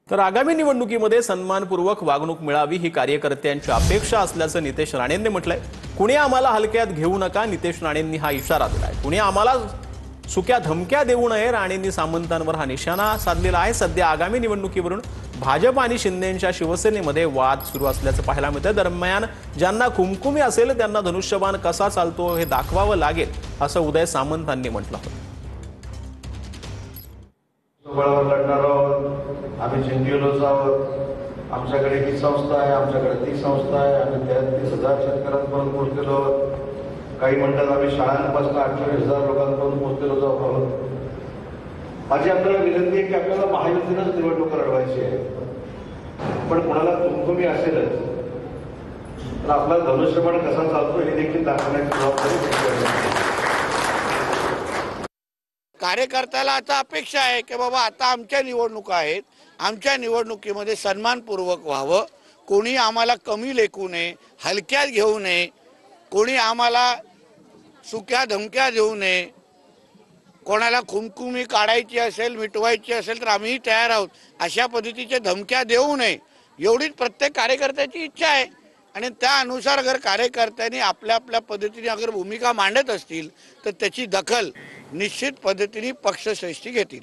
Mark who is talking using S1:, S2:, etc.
S1: तर आगामी निवडणुकीमध्ये सन्मानपूर्वक वागणूक मिळावी ही कार्यकर्त्यांची अपेक्षा असल्याचं नितेश राणेंनी म्हटलंय। कुणी आम्हाला हलक्यात घेऊ नका, नितेश राणेंनी हा इशारा दिलाय। कुणी आम्हाला सुक्या धमक्या देऊ नये, राणेंनी सामंतांवर हा निशाणा साधलेला आहे। सध्या आगामी निवडणुकीवरून भाजप आणि शिंदेंच्या शिवसेनेमध्ये वाद सुरू असल्याचं पाहायला मिळतं। दरम्यान ज्यांना कुमकुमी असेल त्यांना धनुष्यबाण कसा चालतो हे दाखवावं लागेल, असं उदय सामंतांनी म्हटलं होतं।
S2: आम्ही जिंकलोच आहोत। आमच्याकडे ही संस्था आहे, आमच्याकडे ती संस्था आहे। आम्ही 33,000 शेतकऱ्यांपर्यंत पोहोचलेलो आहोत। काही म्हणतात आम्ही शाळांपासून 28,000 लोकांपर्यंत पोहोचलेलो आहोत। माझी आपल्याला विनंती आहे की आपल्याला महायुतीनंच निवडणूक लढवायची आहे, पण कोणाला कुमकुमी असेलच तर आपला धनुष्यबाण कसा चालतो हे देखील दाखवण्याची जबाबदारी
S3: कार्यकर्त्याला आता अपेक्षा आहे की बाबा आता आमच्या निवडणुका आहेत, आमच्या निवडणुकीमध्ये सन्मानपूर्वक व्हावं, कोणी आम्हाला कमी लेखू नये, हलक्यात घेऊ नये, कोणी आम्हाला सुक्या धमक्या देऊ नये, कोणाला खुमखुमी काढायची असेल, मिटवायची असेल तर आम्ही तयार आहोत, अशा पद्धतीच्या धमक्या देऊ नये एवढीच प्रत्येक कार्यकर्त्याची इच्छा आहे। आणि त्या अनुसार अगर कार्यकर्त्यांनी आपल्या आपल्या पद्धतीने अगर भूमिका मांडत असतील तर त्याची दखल निश्चित पद्धतीने पक्षश्रेष्ठी घेतील।